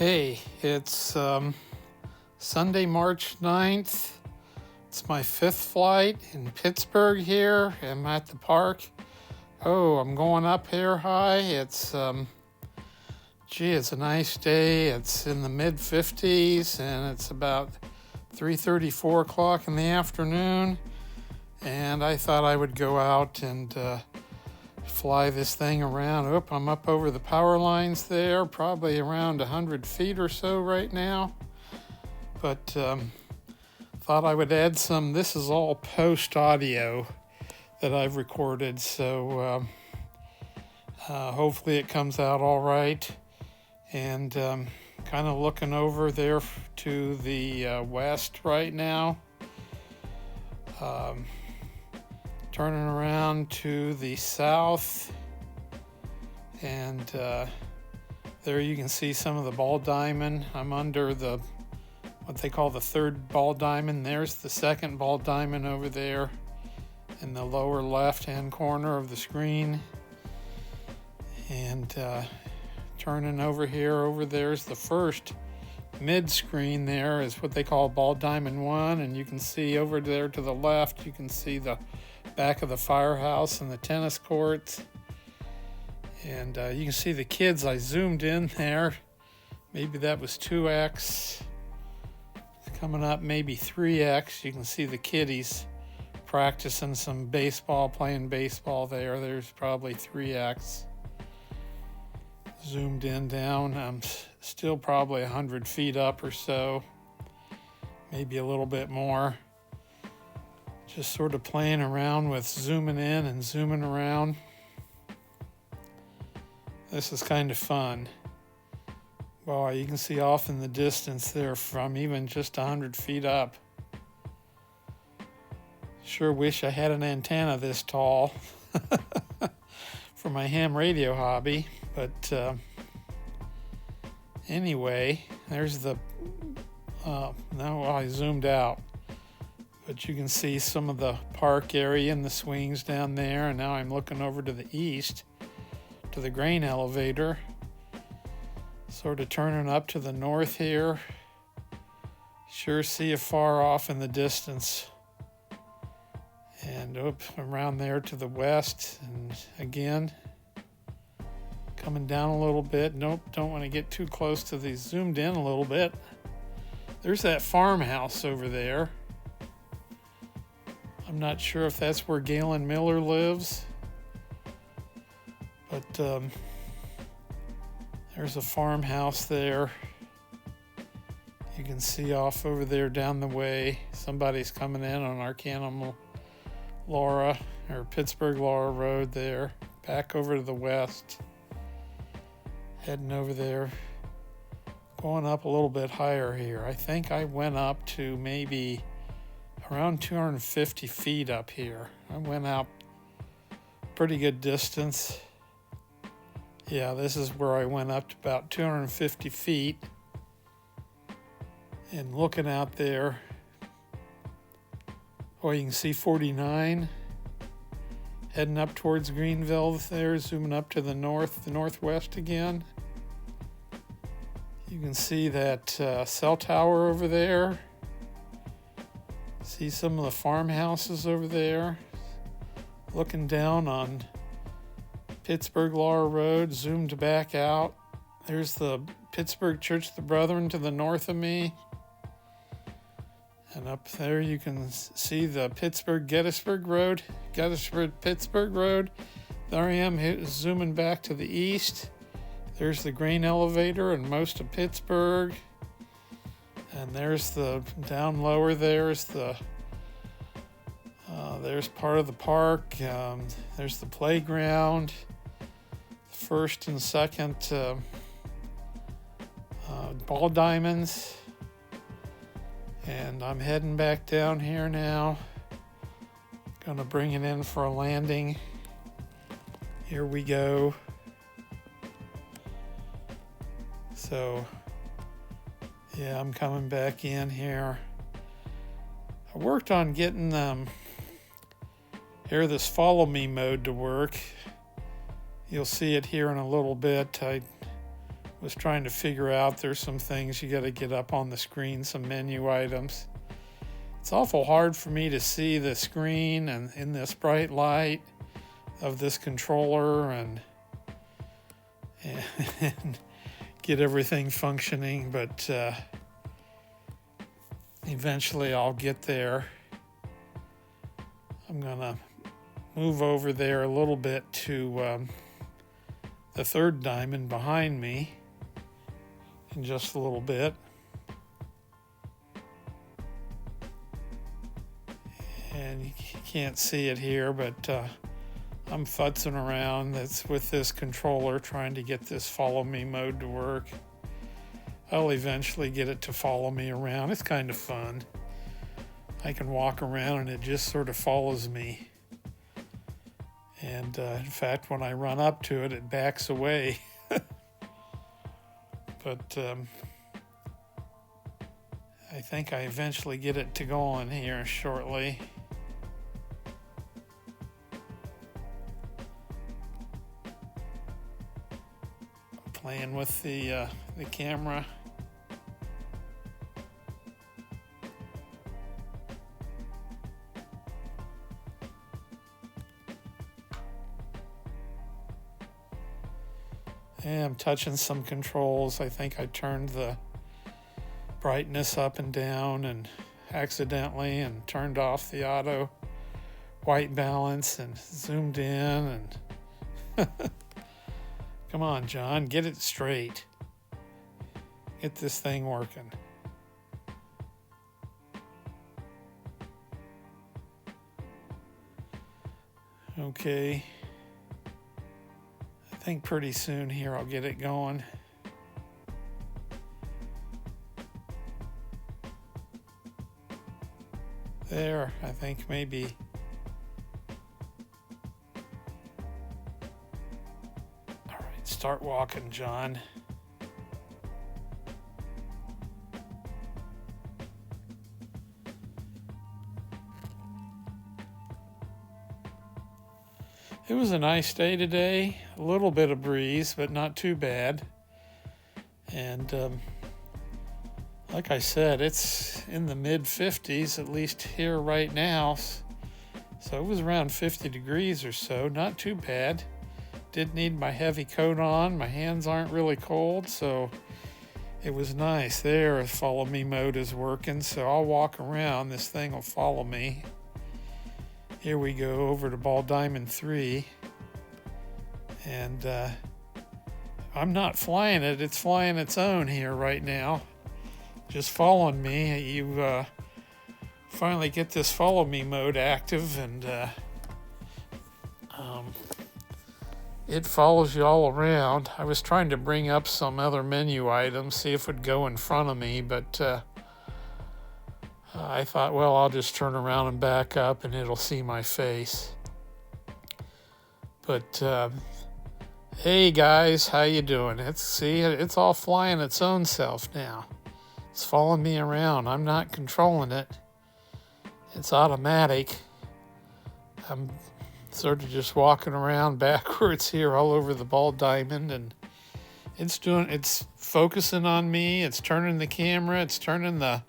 Hey, it's Sunday, March 9th. It's my fifth flight in Pitsburg here. I'm at the park. Oh, I'm going up here high. It's a nice day. It's in the mid 50s and it's about 3:30, 4 o'clock in the afternoon. And I thought I would go out and fly this thing around. I'm up over the power lines there, probably around 100 feet or so right now. But thought I would add some. This is all post audio that I've recorded, so hopefully it comes out all right. And kind of looking over there to the west right now. Turning around to the south, and there you can see some of the ball diamond. I'm under what they call the third ball diamond. There's the second ball diamond over there in the lower left hand corner of the screen. And turning over there's the first mid screen. There is what they call ball diamond 1, and you can see over there to the left, you can see the back of the firehouse and the tennis courts. And you can see the kids. I zoomed in there. Maybe that was 2x. Coming up maybe 3x. You can see the kiddies practicing some baseball, playing baseball there. There's probably 3x. Zoomed in down. I'm still probably 100 feet up or so. Maybe a little bit more. Just sort of playing around with zooming in and zooming around. This is kind of fun. Well, you can see off in the distance there from even just 100 feet up. Sure wish I had an antenna this tall for my ham radio hobby. But anyway, there's the... now I zoomed out. But you can see some of the park area and the swings down there. And now I'm looking over to the east, to the grain elevator. Sort of turning up to the north here. Sure see it far off in the distance. And around there to the west. And again, coming down a little bit. Nope, don't want to get too close to these. Zoomed in a little bit. There's that farmhouse over there. I'm not sure if that's where Galen Miller lives, but there's a farmhouse there. You can see off over there down the way. Somebody's coming in on Arcanum Laura, or Pitsburg Laura Road there. Back over to the west. Heading over there. Going up a little bit higher here. I think I went up to maybe around 250 feet up here. I went out pretty good distance. Yeah, this is where I went up to about 250 feet. And looking out there, you can see 49. Heading up towards Greenville there, zooming up to the northwest again. You can see that cell tower over there. See some of the farmhouses over there. Looking down on Pitsburg Laura Road, zoomed back out. There's the Pittsburgh Church of the Brethren to the north of me. And up there you can see the Pittsburgh-Pittsburgh Road. There I am zooming back to the east. There's the grain elevator and most of Pittsburgh. And there's the down lower. There's part of the park. There's the playground. First and second ball diamonds. And I'm heading back down here now. Gonna bring it in for a landing. Here we go. So, yeah, I'm coming back in here. I worked on getting this follow me mode to work. You'll see it here in a little bit. I was trying to figure out. There's some things you got to get up on the screen, some menu items. It's awful hard for me to see the screen and in this bright light of this controller and get everything functioning, but eventually I'll get there. I'm gonna move over there a little bit to the third diamond behind me in just a little bit. And you can't see it here, but I'm futzing around with this controller trying to get this follow me mode to work. I'll eventually get it to follow me around. It's kind of fun. I can walk around and it just sort of follows me. And in fact, when I run up to it, it backs away. But I think I eventually get it to go on here shortly. Playing with the camera. And I'm touching some controls. I think I turned the brightness up and down and accidentally and turned off the auto white balance and zoomed in and come on, John, get it straight. Get this thing working. Okay. I think pretty soon here I'll get it going. There, I think maybe. All right, start walking, John. It was a nice day today, a little bit of breeze, but not too bad. And like I said, it's in the mid-50s, at least here right now. So it was around 50 degrees or so, not too bad. Didn't need my heavy coat on. My hands aren't really cold, so it was nice. There, follow me mode is working, so I'll walk around. This thing will follow me. Here we go over to ball diamond 3. And I'm not flying it. It's flying its own here right now. Just following me. You finally get this follow me mode active, and it follows you all around. I was trying to bring up some other menu items, see if it would go in front of me, but I thought, well, I'll just turn around and back up and it'll see my face. But hey guys, how you doing? It's all flying its own self now. It's following me around. I'm not controlling it. It's automatic. I'm sort of just walking around backwards here all over the ball diamond, and it's focusing on me. It's turning the camera. It's turning the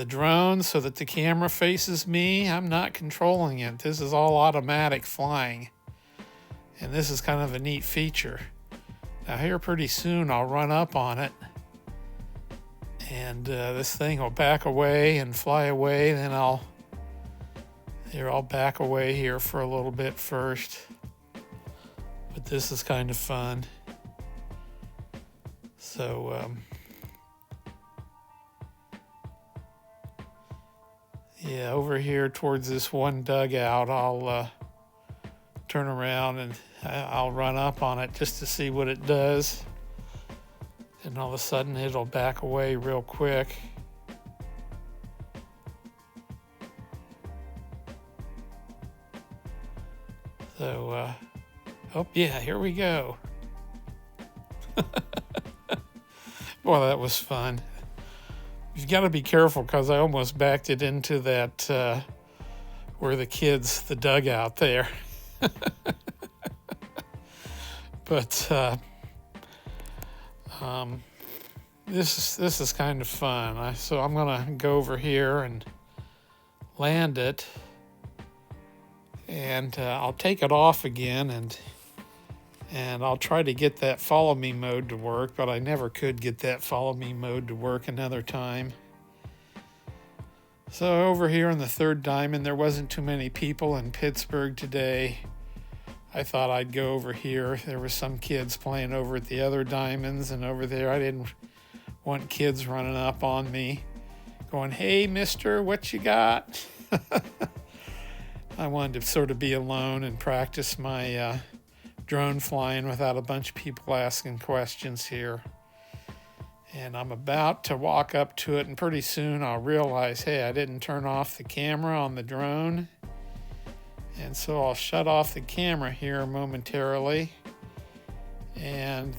drone so that the camera faces me. I'm not controlling it. This is all automatic flying. And this is kind of a neat feature. Now here pretty soon I'll run up on it, and this thing will back away and fly away. Then I'll back away here for a little bit first. But this is kind of fun. So yeah, over here towards this one dugout, I'll turn around and I'll run up on it just to see what it does. And all of a sudden it'll back away real quick. So, oh yeah, here we go. Boy, that was fun. You've got to be careful because I almost backed it into that where the dugout there. But This is kind of fun. So I'm gonna go over here and land it, and I'll take it off again, and I'll try to get that follow me mode to work, but I never could get that follow me mode to work another time. So over here in the third diamond, there wasn't too many people in Pittsburg today. I thought I'd go over here. There were some kids playing over at the other diamonds, and over there I didn't want kids running up on me going, "Hey, mister, what you got?" I wanted to sort of be alone and practice my drone flying without a bunch of people asking questions here. And I'm about to walk up to it, and pretty soon I'll realize, hey, I didn't turn off the camera on the drone. And so I'll shut off the camera here momentarily. And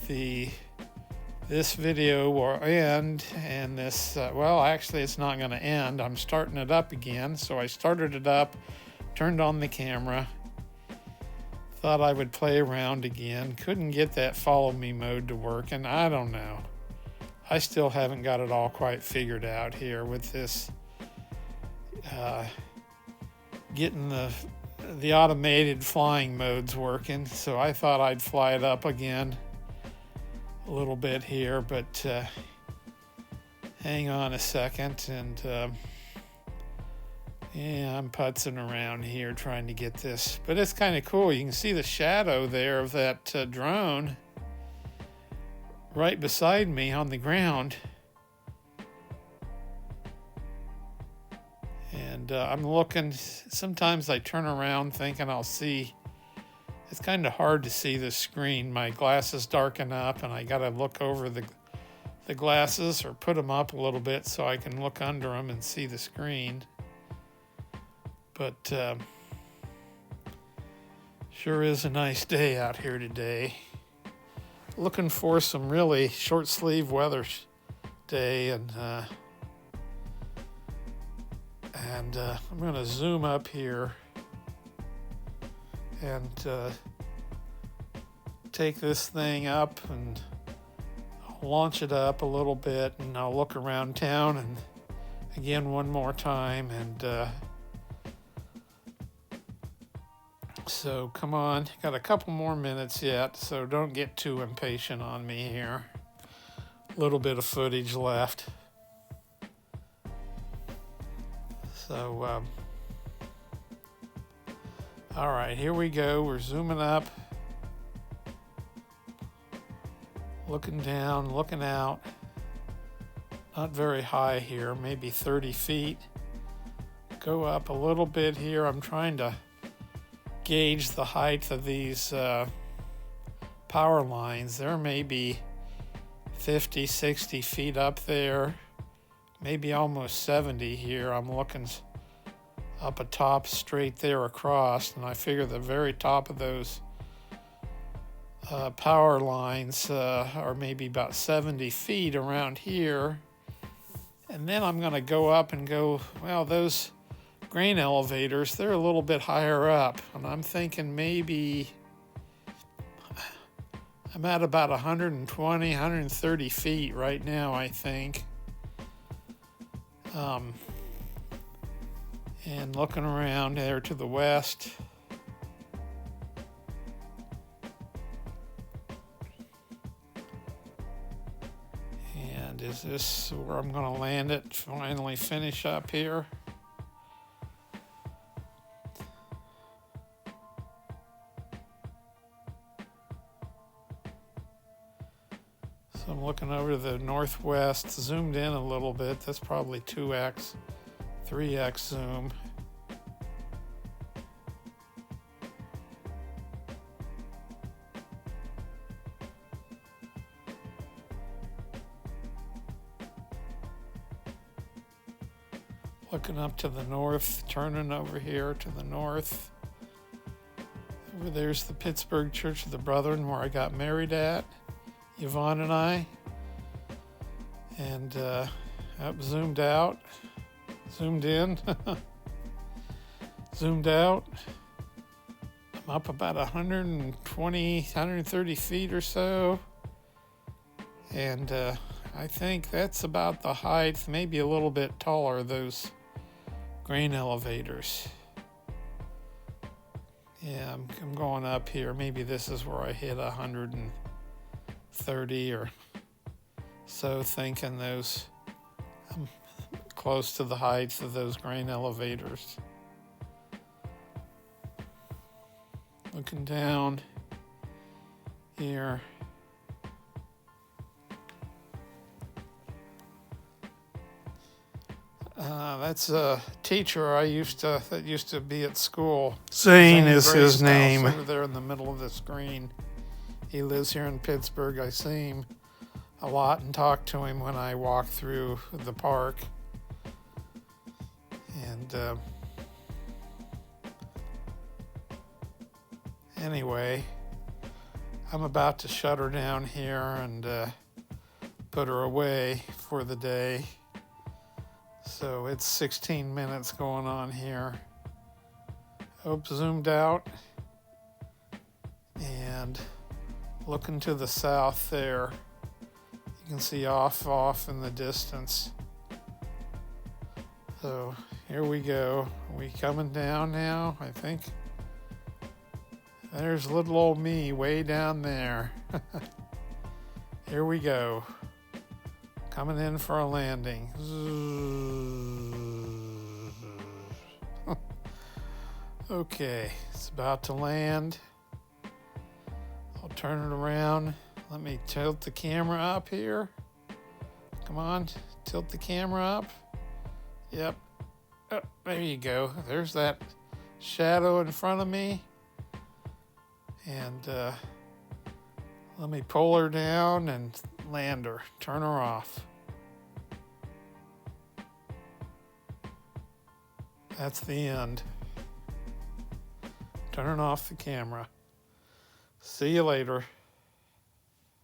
this video will end, and this, well, actually it's not going to end. I'm starting it up again. So I started it up, turned on the camera, thought I would play around again. Couldn't get that follow me mode to work, and I don't know. I still haven't got it all quite figured out here with this, getting the automated flying modes working. So I thought I'd fly it up again a little bit here, but hang on a second, and yeah, I'm putzing around here trying to get this, but it's kind of cool. You can see the shadow there of that drone right beside me on the ground. And I'm looking, sometimes I turn around thinking I'll see. It's kind of hard to see the screen. My glasses darken up, and I got to look over the glasses or put them up a little bit so I can look under them and see the screen. But sure is a nice day out here today. Looking for some really short sleeve weather day, and I'm going to zoom up here and take this thing up, and I'll launch it up a little bit, and I'll look around town and again one more time, and so come on, got a couple more minutes yet, so don't get too impatient on me here. A little bit of footage left. So, all right, here we go. We're zooming up, looking down, looking out. Not very high here, maybe 30 feet. Go up a little bit here. I'm trying to gauge the height of these power lines. There may be 50, 60 feet up there, maybe almost 70 here. I'm looking up a top straight there across, and I figure the very top of those power lines are maybe about 70 feet around here. And then I'm going to go up and go, well, those grain elevators, they're a little bit higher up, and I'm thinking maybe I'm at about 120, 130 feet right now, I think. And looking around there to the west. And is this where I'm going to land it, finally finish up here? So I'm looking over to the northwest, zoomed in a little bit. That's probably 2x, 3x zoom. Looking up to the north, turning over here to the north. Over there's the Pitsburg Church of the Brethren, where I got married at, Yvonne and I. And up, zoomed out, zoomed in, zoomed out. I'm up about 120, 130 feet or so. And I think that's about the height, maybe a little bit taller, those grain elevators. Yeah, I'm going up here. Maybe this is where I hit 130 or so, thinking those, I'm close to the heights of those grain elevators. Looking down here. That's a teacher that used to be at school. Zane is his name. Over there in the middle of the screen. He lives here in Pittsburgh. I see him a lot and talk to him when I walk through the park. And anyway, I'm about to shut her down here and put her away for the day. So it's 16 minutes going on here. Hope zoomed out. And looking to the south there, you can see off in the distance. So here we go. Are we coming down now? I think. There's little old me way down there. Here we go. Coming in for a landing. Okay, it's about to land. I'll turn it around. Let me tilt the camera up here. Come on, tilt the camera up. Yep. Oh, there you go. There's that shadow in front of me. And let me pull her down and land her. Turn her off. That's the end. Turn off the camera. See you later.